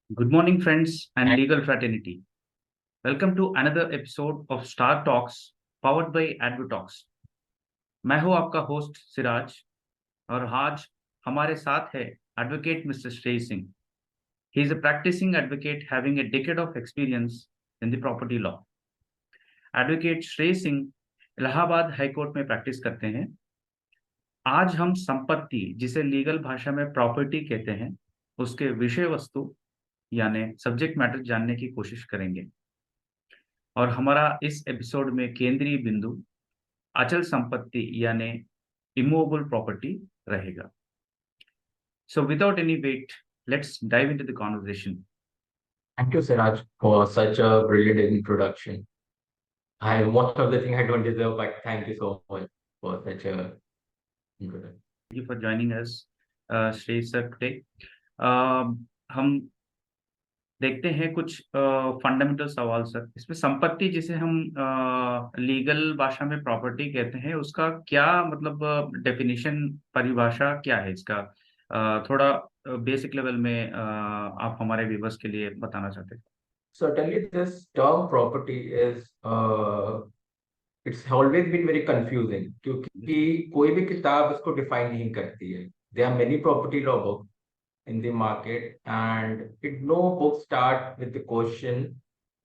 Good morning, friends and legal fraternity. Welcome to another episode of Star Talks, powered by AdvoTalks. मैं हूं आपका host Siraj और आज हमारे साथ है एडवोकेट मिस्टर श्रेय Singh. He is a practicing advocate having a decade of experience in the property law. Advocate श्रेय सिंह इलाहाबाद हाई कोर्ट में प्रैक्टिस करते हैं. आज हम संपत्ति, जिसे लीगल भाषा में प्रॉपर्टी कहते हैं, उसके विषय वस्तु यानी सब्जेक्ट मैटर जानने की कोशिश करेंगे. और हमारा इस एपिसोड में केंद्रीय बिंदु अचल संपत्ति यानी इमूवेबल प्रॉपर्टी रहेगा. So without any wait, let's dive into the conversation. Thank you, Siraj, for such a brilliant introduction. Most of the thing I don't deserve, but thank you so much for such a introduction. Thank you for joining us, श्रेय sir. Today हम देखते हैं कुछ fundamental सवाल sir. इसमें संपत्ति, जिसे हम लीगल भाषा में प्रॉपर्टी कहते हैं, उसका क्या मतलब डेफिनेशन, परिभाषा क्या है इसका? थोड़ा बेसिक लेवल में आप हमारे व्यूअर्स के लिए बताना चाहते हैं? Certainly, this term property is it's always been very confusing क्योंकि कोई भी किताब इसको डिफाइन नहीं करती है. There are many property law books in the market, and no book start with the question,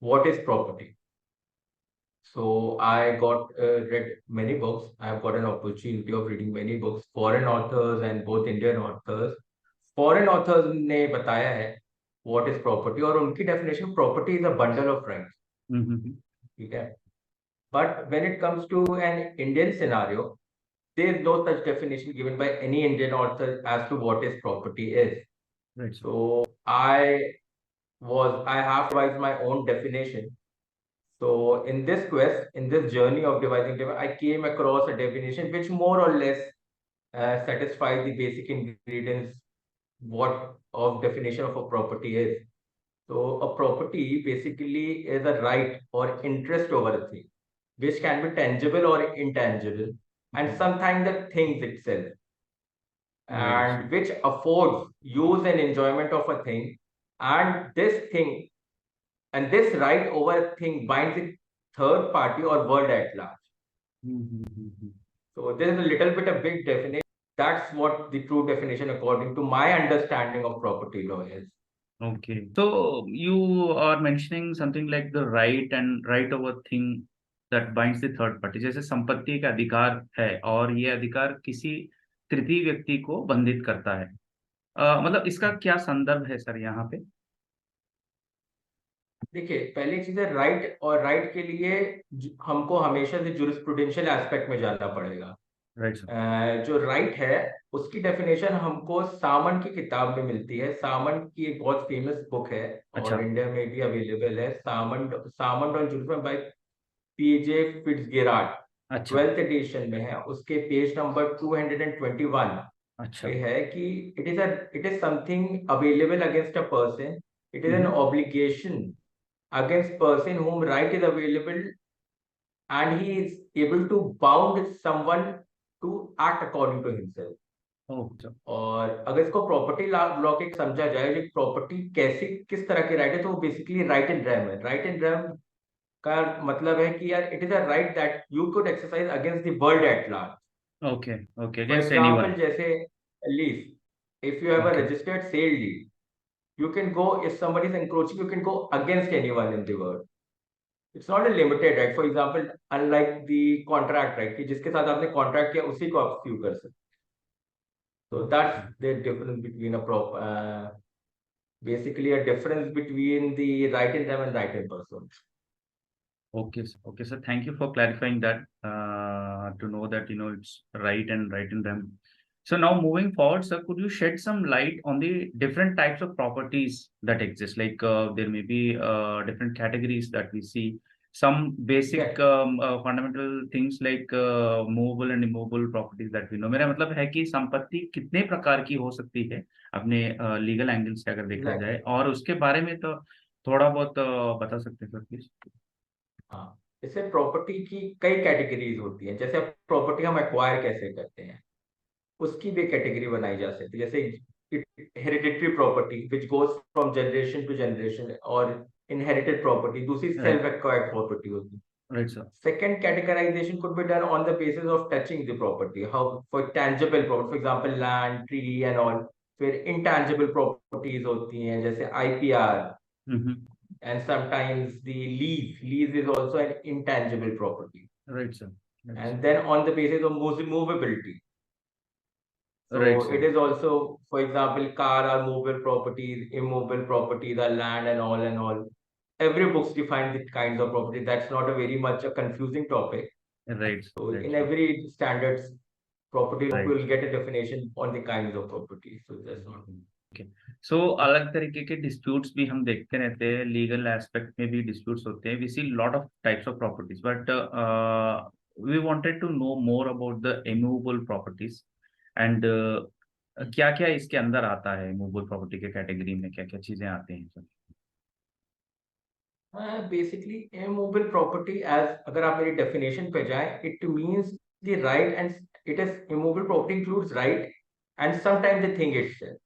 what is property? So I got read many books. I've got an opportunity of reading many books, foreign authors and both Indian authors. Foreign authors ने बताया है what is property, और उनकी definition property is a bundle of rights. ठीक है. But when it comes to an Indian scenario, there is no such definition given by any Indian author as to what is property is. Right. So I have devised my own definition. So in this quest, in this journey of devising, I came across a definition which more or less satisfies the basic ingredients what of definition of a property is. So a property basically is a right or interest over a thing, which can be tangible or intangible, and sometimes the things itself, and which affords use and enjoyment of a thing, and this thing and this right over a thing binds the third party or world at large. So this is a little bit a big definition. That's what the true definition according to my understanding of property law is. Okay. So you are mentioning something like the right and right over thing that binds the third party. जैसे संपत्ति का अधिकार है और ये अधिकार किसी तृतीय व्यक्ति को बंधित करता है. मतलब इसका क्या संदर्भ है सर यहाँ पे? देखिए, पहली चीज है राइट, और राइट के लिए हमको हमेशा से जुरिस्प्रूडेंशियल एस्पेक्ट में जाना पड़ेगा. जो राइट है उसकी डेफिनेशन हमको सामन की किताब में मिलती है. सामन की एक बहुत फेमस बुक है और इंडिया में भी अवेलेबल है. Salmond on jurisprudence by P J Fitzgerald, 12th edition में है. उसके पेज नंबर 221 है कि it is something available against a person. It is an obligation against person whom right is available, and he is able to bound someone to act according to himself. और अगर इसको property law के समझा जाए, जो property कैसे किस तरह के राइट है, तो वो बेसिकली राइट इन रेम है. राइट इन रेम का मतलब है कि यार it is a right that you could exercise against the world at large. Okay okay. For example, जैसे lease, if you have a registered sale deed, you can go, if somebody is encroaching, you can go against anyone in the world. It's not a limited right. For example, unlike the contract right, कि जिसके साथ आपने contract किया उसी को आप sue कर सकते. So that's the difference between basically a difference between the right in them and right in person. Okay, okay, sir. Thank you for clarifying that. To know that it's right and right in them. So now moving forward, sir, could you shed some light on the different types of properties that exist? Like there may be different categories that we see. Some basic fundamental things like movable and immovable properties that we know. मेरा मतलब है कि संपत्ति कितने प्रकार की हो सकती है अपने लीगल एंगल से अगर देखा जाए, और उसके बारे में तो थोड़ा बहुत बता सकते हैं सर प्लीज? हाँ, इससे प्रॉपर्टी की कई कैटेगरीज होती हैं. जैसे प्रॉपर्टी हम एक्वायर कैसे करते हैं, उसकी भी कैटेगरी बनाई जा सकती है. जैसे it hereditary property which goes from generation to generation, or inherited property, दूसरी right, self acquired property होती है. right, sir. Second categorization could be done on the basis of touching the property. How for tangible property, for example, land, tree, and all. फिर intangible properties होती हैं जैसे IPR, Mm-hmm. and sometimes the lease. Lease is also an intangible property. Right, sir. Right, sir. And then on the basis of movability. So Right, sir. it is also, for example, car are movable properties, immobile properties are land and all and all. Every books define the kinds of property. That's not a very much a confusing topic. Right, So right, in sir. every standards property book, Right. you will get a definition on the kinds of property. So that's not. Okay. So अलग तरीके के disputes भी हम देखते रहते हैं, legal aspect में भी disputes होते हैं. We see lot of types of properties, but we wanted to know more about the immovable properties and क्या क्या इसके अंदर आता है immovable property के category में क्या क्या चीजें आती हैं sir? Basically, immovable property, as अगर आप मेरी definition पे जाएं, it means the right, and it is immovable property includes right and sometimes the thing itself.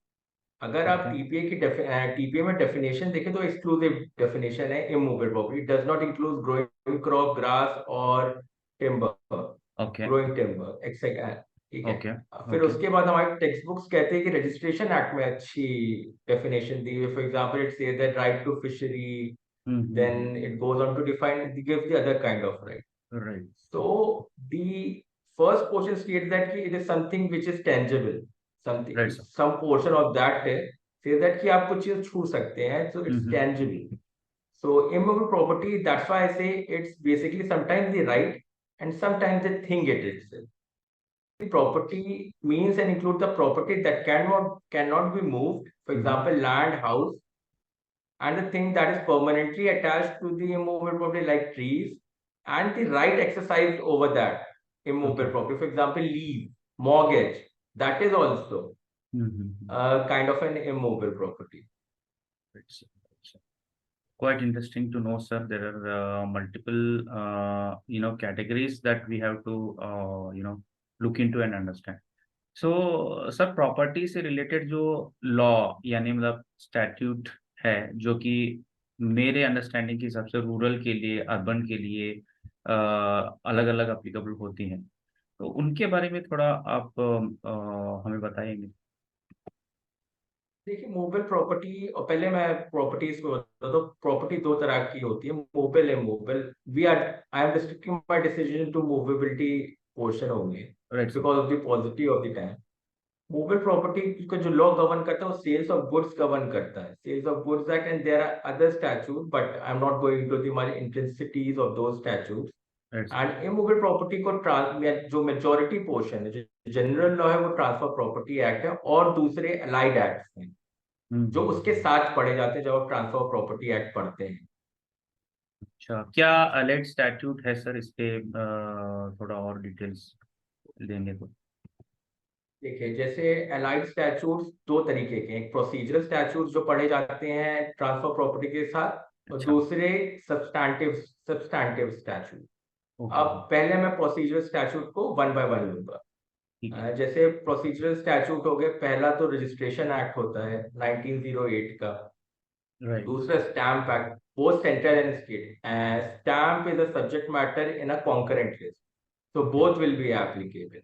अगर आप Okay. टीपीए में डेफिनेशन देखें तो एक्सक्लूसिव डेफिनेशन है immovable property. It does not include growing crop, grass और timber, Okay. Growing timber etcetera. ठीक है. Okay. फिर Okay. उसके बाद हमारे टेक्स्ट बुक्स कहते हैं कि रजिस्ट्रेशन एक्ट में अच्छी डेफिनेशन दी है. For example, it says that right to fishery, Mm-hmm. then it goes on to define, it gives the other kind of right. Right. So the first portion states that it is something which is tangible, something, Right, sir. some portion of that says that कि आप कुछ चीज छू सकते हैं, so it's Mm-hmm. tangible. So immovable property, that's why I say it's basically sometimes the right and sometimes the thing it itself. The property means and include the property that cannot be moved, for example, land, house, and the thing that is permanently attached to the immovable property like trees, and the right exercised over that immovable Okay. property. For example, lease, mortgage, that is also Mm-hmm. kind of an immovable property. Right, sir. Right, sir. Quite interesting to know, sir. There are multiple, categories that we have to, look into and understand. So, sir property से related जो law यानी मतलब statute है जो कि मेरे understanding के हिसाब से रूरल के लिए अर्बन के लिए अलग अलग अप्लीकेबल होती हैं, तो उनके बारे में थोड़ा आप हमें बताएंगे. देखिए, मोबाइल प्रॉपर्टी, और पहले मैं प्रॉपर्टीज को बता दो. प्रॉपर्टी दो तरह की होती है, mobile and mobile. We are I am restricting my decision to movability portion only right sir. Because of the positive of the time. Mobile property का जो लॉ गवर्न करता है वो सेल्स ऑफ गुड्स गवर्न करता है, sales of goods act, and there are other statute, but I am not going to the much intensities of those statute. Right sir. And immovable property को जो majority portion है, जो general law है, वो transfer property act है, और दूसरे allied acts हैं जो उसके साथ पढ़े जाते हैं जब आप ट्रांसफर प्रॉपर्टी एक्ट पढ़ते हैं. अच्छा, क्या अलाइड स्टैट्यूट है सर? इस पे थोड़ा और डिटेल्स देंगे तो. देखिए, जैसे अलाइड स्टैट्यूट्स दो तरीके के हैं. एक प्रोसीजरल स्टैट्यूट्स जो पढ़े जाते हैं ट्रांसफर प्रॉपर्टी के साथ, और अच्छा. दूसरे सब्सटैंटिव स्टैट्यूट. ओके. अब पहले मैं प्रोसीजरल स्टैट्यूट को वन बाय वन लूंगा. ठीक है. जैसे प्रोसीजरल स्टैट्यूट हो गए, पहला तो रजिस्ट्रेशन एक्ट होता है 1908 का. राइट. दूसरा stamp act, both central and state. Stamp is a subject matter in a concurrent list, so both will be applicable,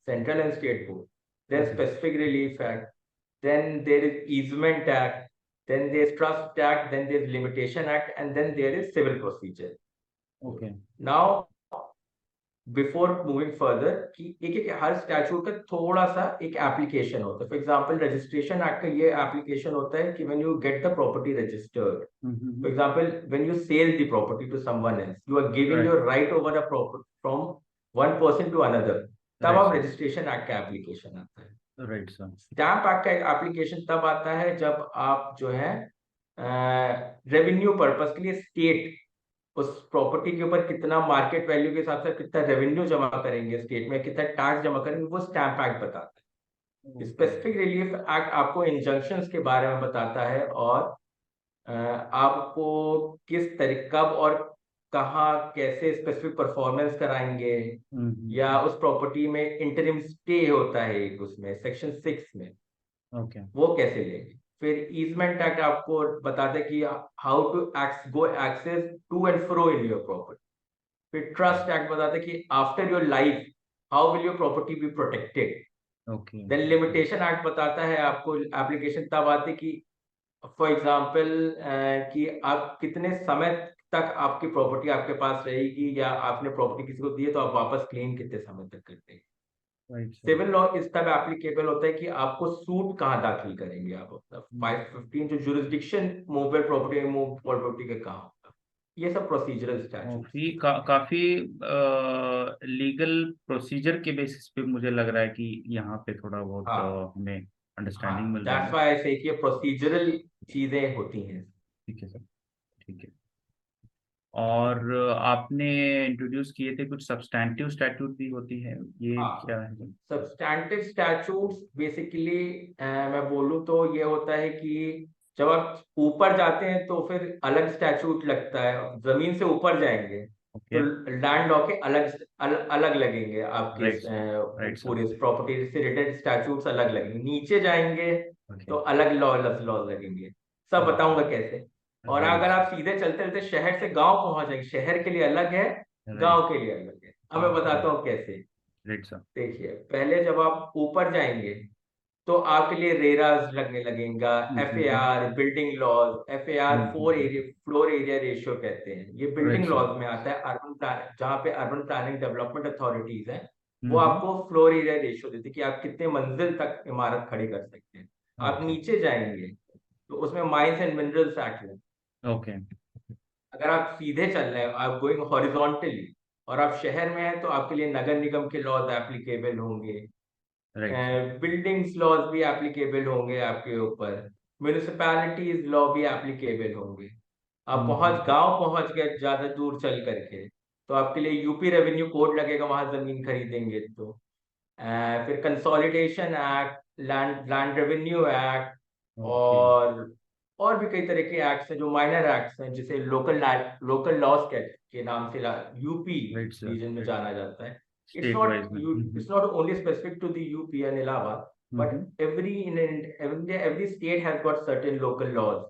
central and state both. Then Okay. specific relief act, then there is easement act, then there is trust act, then there is limitation act, and then there is civil procedure. Okay. Now, before moving further, कि एक हर statute का थोड़ा सा एक application होता है. For example, registration act का ये एप्लीकेशन होता है कि when you get the property registered, for example when you sell the property to someone else, you are giving your right over a property from one person to another, तब आप registration act का application आता है. Right sir. Stamp act का application तब आता है जब आप जो है रेवेन्यू पर्पस के लिए स्टेट उस प्रॉपर्टी के ऊपर कितना मार्केट वैल्यू के हिसाब से कितना रेवेन्यू जमा करेंगे, स्टेट में कितना टैक्स जमा करेंगे, वो स्टैम्प एक्ट बताता है. स्पेसिफिक रिलीफ एक्ट आपको इंजंक्शंस के बारे में बताता है, और आपको किस तरीके, कब और कहाँ कैसे स्पेसिफिक परफॉर्मेंस कराएंगे, या उस प्रॉपर्टी में इंटरिम स्टे होता है एक, उसमें सेक्शन 6 में ओके। वो कैसे लेंगे। फिर ईजमेंट एक्ट आपको बताते हैं कि how to go access to and fro in your property. फिर ट्रस्ट एक्ट बताते हैं कि after your life how will your property be protected. Okay. Then limitation act बताता है आपको एप्लीकेशन तब आती है कि फॉर एग्जाम्पल कि आप कितने समय तक आपकी प्रॉपर्टी आपके पास रहेगी, या आपने प्रॉपर्टी किसी को दी है तो आप वापस क्लेम कितने समय तक करते हैं। Right sir. सिविल लॉ इस तब एप्लीकेबल होता है कि आपको सूट कहाँ दाखिल करेंगे आप अपना 515 जो jurisdiction movable property move property के कहाँ होगा। ये सब प्रोसीजरल स्टैट्यूट। काफी काफी लीगल प्रोसीजर के बेसिस पे मुझे लग रहा है कि यहाँ पे थोड़ा बहुत हाँ हमें हाँ, अंडरस्टैंडिंग मिल रही दैट्स है। व्हाई आई से कि प्रोसीजरल चीजें होती हैं। ठीक है सर। ठीक है। और आपने इंट्रोड्यूस किए थे कुछ सब्सटैंटिव स्टैट्यूट भी होती है, ये हाँ, क्या है? सब्सटैंटिव स्टैट्यूट्स बेसिकली मैं बोलूँ तो ये होता है कि जब आप ऊपर जाते हैं तो फिर अलग स्टैट्यूट लगता है। जमीन से ऊपर जाएंगे तो ओके। लैंड लॉ के अलग लगेंगे आपके राइट सर। Right sir. पूरे प्रॉपर्टी से रिलेटेड स्टैट्यूट्स अलग लगेंगे। नीचे जाएंगे ओके। तो अलग लॉ लगेंगे। सब ओके। बताऊंगा कैसे। और राइट अगर सर। आप सीधे चलते चलते शहर से गांव पहुंच जाएंगे, शहर के लिए अलग है, राइट। गांव के लिए अलग है। अब मैं बताता हूँ कैसे। Right sir. देखिए, पहले जब आप ऊपर जाएंगे तो आपके लिए रेराज लगने लगेगा, F A R building laws, F A R floor area ratio कहते हैं। ये राइट बिल्डिंग सर। लॉज में आता है। अर्बन प्लान, जहाँ पे अर्बन प्लानिंग डेवलपमेंट अथॉरिटीज हैं, वो हम्म। आपको फ्लोर एरिया रेशियो देती है कि आप कितने मंजिल तक इमारत खड़ी कर सकते हैं। आप ओके। नीचे जाएंगे तो उसमें माइंस एंड मिनरल्स एक्ट है। ओके। अगर आप सीधे चल रहे हैं, आप गोइंग हॉरिजॉन्टली, और आप शहर में हैं तो आपके लिए नगर निगम के लॉज एप्लीकेबल होंगे। Right sir. बिल्डिंग्स लॉज भी एप्लीकेबल होंगे आपके ऊपर। म्यूनिसिपैलिटीज लॉ भी एप्लीकेबल होंगे। आप हम्म। गांव पहुंच गए ज्यादा दूर चल करके तो आपके लिए यूपी रेवेन्यू कोड लगेगा वहां जमीन खरीदेंगे तो। फिर consolidation act, land land revenue act, okay. और भी कई तरह के एक्ट्स हैं जो माइनर एक्ट्स हैं, जिसे लोकल लॉज के नाम से यूपी राइट सर। रीजन में राइट। जाना जाता है। स्टेट वाइज में। It's not only specific to the UP and Allahabad, but hmm. every state has got certain local laws।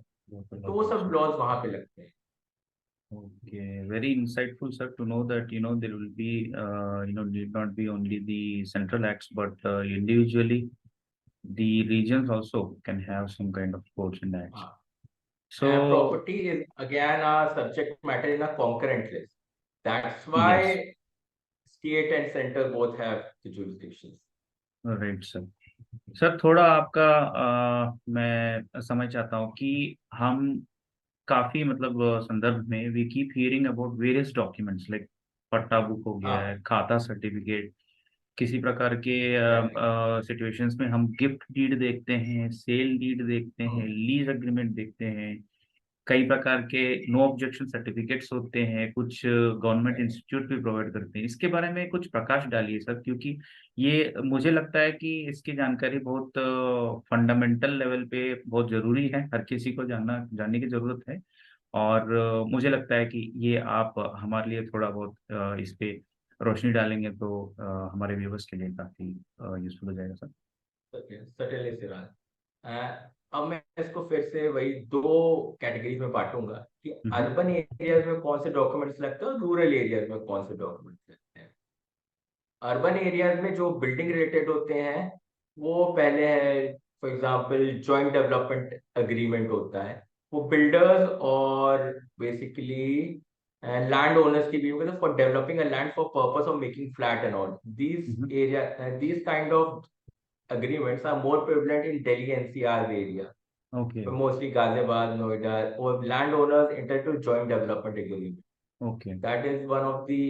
तो वो सब लॉज वहां पे लगते हैं। Okay, very insightful, sir, to know that there will be need not be only the central acts, but individually the regions also can have some kind of codes and acts. हाँ, and So property is again a subject matter in a concurrent list. That's yes, why state and center both have the jurisdictions। right, sir. Sir थोड़ा आपका मैं समझ चाहता हूँ कि हम काफी मतलब संदर्भ में we keep hearing about various documents like पट्टा बुक हो गया है, हाँ, खाता सर्टिफिकेट, किसी प्रकार के एग्जैक्टली। सिचुएशंस में हम गिफ्ट डीड देखते हैं, सेल डीड देखते हैं, लीज एग्रीमेंट देखते हैं, कई प्रकार के नो ऑब्जेक्शन सर्टिफिकेट्स होते हैं, कुछ गवर्नमेंट इंस्टीट्यूट भी प्रोवाइड करते हैं। इसके बारे में कुछ प्रकाश डालिए सर, क्योंकि ये मुझे लगता है कि इसकी जानकारी बहुत फंडामेंटल लेवल पे बहुत जरूरी है, हर किसी को जानने की जरूरत है। और मुझे लगता है कि ये आप हमारे लिए थोड़ा बहुत इस पे रोशनी डालेंगे तो हमारे व्यूवर्स के लिए काफी यूजफुल हो जाएगा सर। सर्टेनली सिराज। अब मैं इसको फिर से वही दो कैटेगरीज में बांटूंगा कि हम्म। अर्बन एरियाज में कौन से डॉक्यूमेंट्स लगते हैं और रूरल एरियाज में कौन से डॉक्यूमेंट्स लगते हैं। अर्बन एरियाज में जो बिल्डिंग रिलेटेड होते हैं वो पहले है, for example joint development agreement होता है। वो बिल्डर्स और बेसिकली लैंड ओनर्स के बीच for developing a land for purpose of making flat and all these kind of agreements are more prevalent in Delhi NCR area, okay. but mostly Ghaziabad, Noida, or landowners enter to joint development agreement। Okay. That is one of the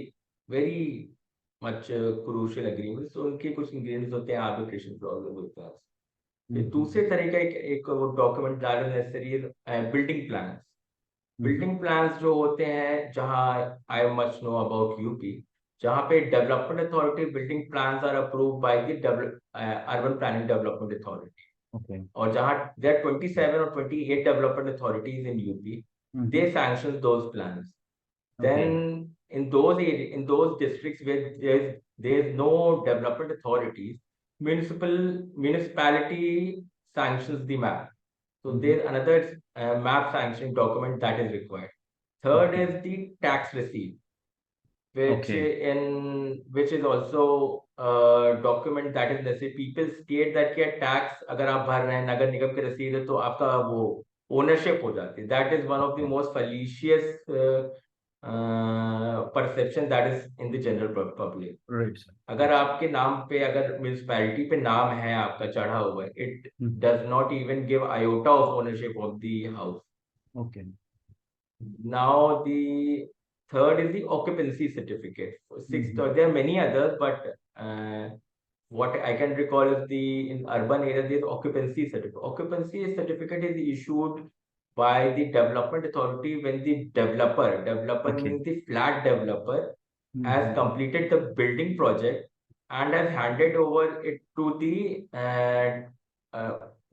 very much crucial agreements। तो उनके कुछ ingredients होते हैं, arbitration clauses होते हैं। फिर दूसरे तरह का एक डॉक्यूमेंट डालना नेसेसरी है, बिल्डिंग प्लान्स। बिल्डिंग प्लान्स जो होते हैं, जहाँ I must know about UP, जहाँ पे development authority building plans are approved by the urban planning development authority. Okay. और जहाँ देयर 27 और 28 development authorities in UP, they sanction those plans. Okay. Then in those districts where there is no development authorities, municipality sanctions the map. So there's another map sanctioning document that is required. Third is the tax receipt, which is also a document that is necessary. People state that क्या tax अगर आप भर रहे हैं नगर निगम की रसीद है तो आपका वो ownership हो जाती है. That is one of the most fallacious perception that is in the general public. Right, sir. अगर आपके नाम पे अगर म्यूनिसिपैलिटी पे नाम है आपका चढ़ा हुआ है, it does not even give iota of ownership of the house. Okay. Now the third is the occupancy certificate. Sixth, there are many others, but what I can recall is in urban area there's occupancy certificate. Occupancy certificate is issued by the development authority when the developer means the flat developer has completed the building project and has handed over it to the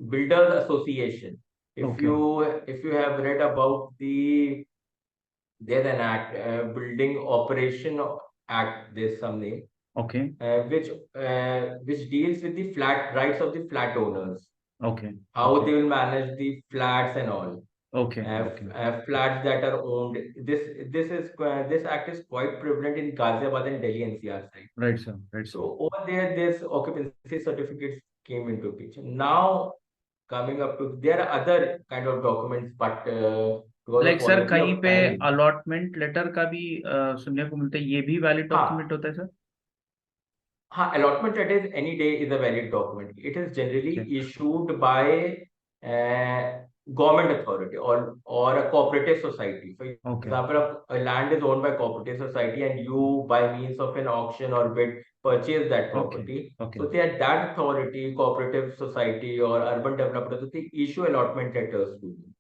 builders association. If you have read about there's an act, Building Operation Act, there's some name. Okay. Which deals with the rights of the flat owners. Okay. How they will manage the flats and all. Okay. Flats that are owned. This act is quite prevalent in Ghaziabad and Delhi NCR side. Right, sir. Right, sir. So over there, this occupancy certificates came into picture. Now coming up to there are other kind of documents, but like sir कहीं पे allotment letter का भी सुनने को मिलता है, ये भी वैलिड डॉक्यूमेंट होता है सर? हाँ, allotment letter is any day is a valid document. It is generally issued by government authority or a cooperative society. For example, a land is owned by cooperative society and you by means of an auction or bid purchase that property. So that authority, cooperative society or urban developer, so they issue allotment letters to you.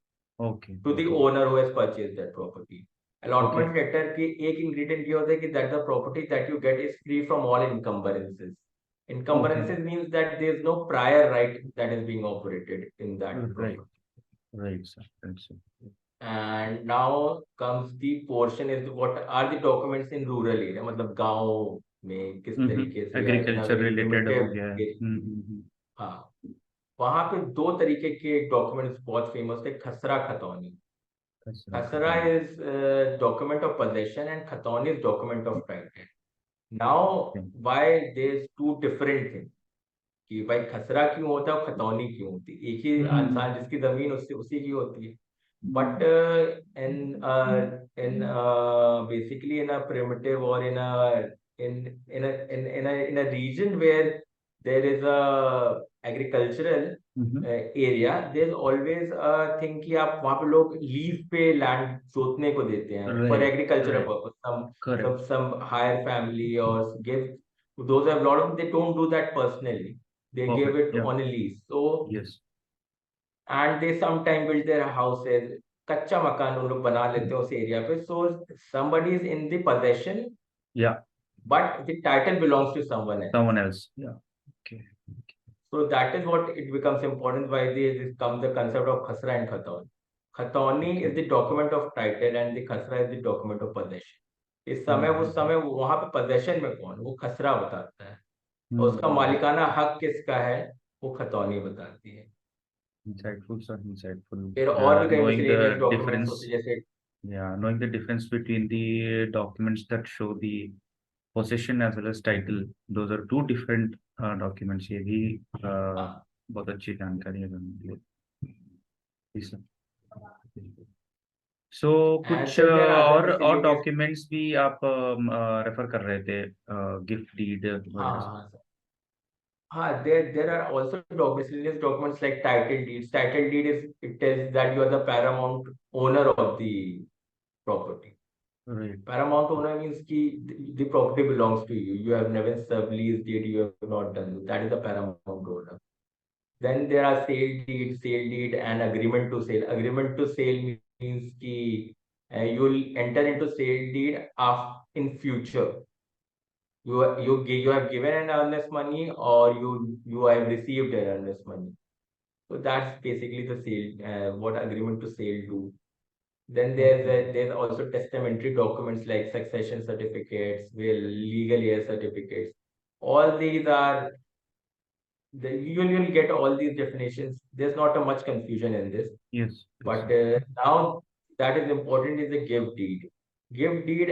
To the owner who has purchased that property. Allotment letter की एक ingredient ये होता है कि that the property that you get is free from all encumbrances. Encumbrances means that there is no prior right that is being operated in that property. Right, sir. Right, sir. And now comes the portion is what are the documents in rural area, मतलब गाँव में किस तरीके से agriculture related हो गया है. हाँ, वहाँ पे दो तरीके के डॉक्यूमेंट्स बहुत फेमस थे. खसरा खतौनी. Khasra is document of possession and Khatoni is document of title. Now, why there's two different things? कि भाई खसरा क्यों होता है और खतौनी क्यों होती है? एक ही इंसान जिसकी जमीन उसी की होती है. But in basically in a primitive or in a region where there is a agricultural area, there's always a thing कि आप वहाँ पे लोग लीज पे लैंड जोतने को देते हैं for agricultural purpose. Some hire family or give those have a lot of they don't do that personally. They give it on a lease. So and they sometimes build their houses. कच्चा मकान उन लोग बना लेते हैं उस area पे. So somebody is in the possession. But the title belongs to someone else. So that is what it becomes important why this comes the concept of khasra and khatoni. Khatoni is the document of title and the khasra is the document of possession. इस समय वहां पे possession में कौन वो खसरा बताता है और उसका मालिकाना हक किसका है वो खतौनी बताती है. Insightful, sir. Insightful. फिर और भी कई Knowing miscellaneous the documents difference, होते जैसे knowing the difference between the documents that show the possession as well as title, those are two different documents. ये भी बहुत अच्छी जानकारी है मेरे लिए. So कुछ और डॉक्यूमेंट्स भी आप रेफर कर रहे थे, गिफ्ट डीड वगैरह. There are also miscellaneous documents like title deeds. Title deed it tells that you are the paramount owner of the property. Paramount owner means कि the property belongs to you. You have never served lease deed. You have not done. That is the paramount owner. Then there are sale deed, and agreement to sale. Agreement to sale means कि you will enter into sale deed in future. You have given an earnest money or you have received an earnest money. So that's basically the sale. What agreement to sale do. Then there's also testamentary documents like succession certificates, will legal heir certificates. All these are you'll get all these definitions. There's not a much confusion in this. Yes. But now that is important is the gift deed. Gift deed,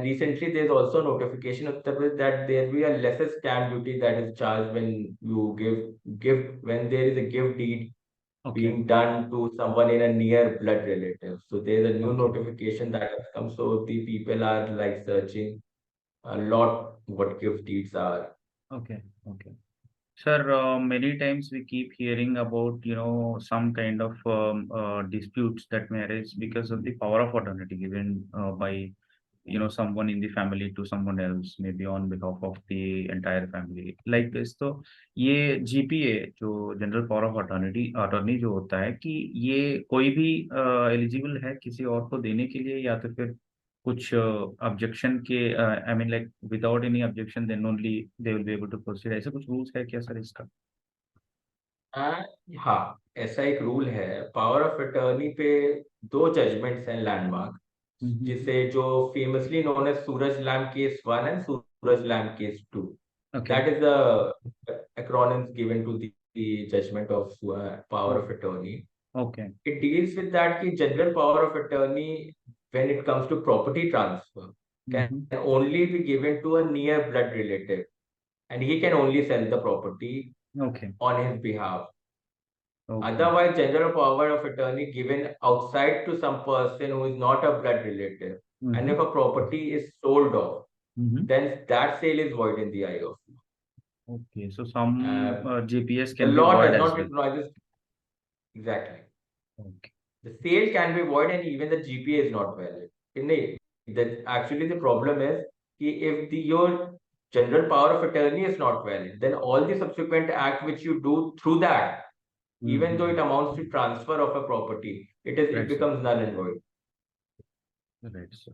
recently there's also notification of that there will be a lesser stamp duty that is charged when you give gift, when there is a gift deed being done to someone in a near blood relative. So there's a new notification that has come. So the people are like searching a lot what gift deeds are. Okay. Sir, many times we keep hearing about, some kind of disputes that may arise because of the power of attorney given by, someone in the family to someone else, maybe on behalf of the entire family. Like this, तो ये GPA जो general power of attorney जो होता है कि ये कोई भी एलिजिबल है किसी और को देने के लिए या तो फिर कुछ ऑब्जेक्शन के I mean like without any objection then only they will be able to proceed, ऐसे कुछ रूल्स है क्या सर इसका? हाँ, ऐसा एक रूल है। पावर ऑफ अटर्नी पे दो जजमेंट्स हैं लैंडमार्क, जिसे जो famously known as Suraj lamp case 1 and Suraj lamp case 2, Okay. that is the acronyms given to the judgment of power of attorney. Okay. It deals with that ki general power of attorney when it comes to property transfer can only be given to a near blood relative, and he can only sell the property Okay. on his behalf. Okay. Otherwise, general power of attorney given outside to some person who is not a blood relative, and if a property is sold off, then that sale is void in the eye of law. Okay, so some GPS The can be law void does as not well. recognize this. Exactly. Okay. The sale can be void and even the GPA is not valid. Actually the problem is if your general power of attorney is not valid, then all the subsequent act which you do through that, even though it amounts to transfer of a property, it becomes null and void. Right, sir.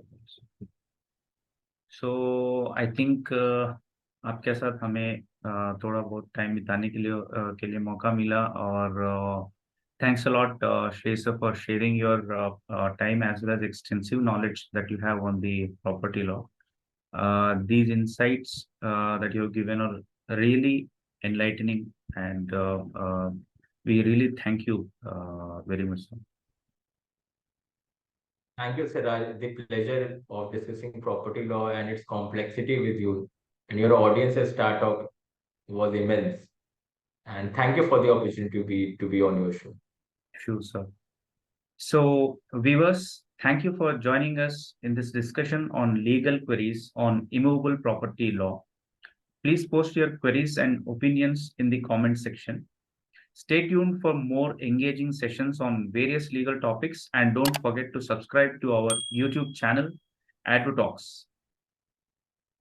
So I think आपके साथ हमें थोड़ा बहुत time बिताने के लिए मौका मिला और thanks a lot, Shrey sir, for sharing your time as well as extensive knowledge that you have on the property law. These insights that you have given are really enlightening, and we really thank you very much, sir. Thank you, Siraj. The pleasure of discussing property law and its complexity with you and your audience at StarTalk was immense. And thank you for the opportunity to be on your show. Sure, sir. So, viewers, thank you for joining us in this discussion on legal queries on immovable property law. Please post your queries and opinions in the comment section. Stay tuned for more engaging sessions on various legal topics, and don't forget to subscribe to our YouTube channel, StarTalks.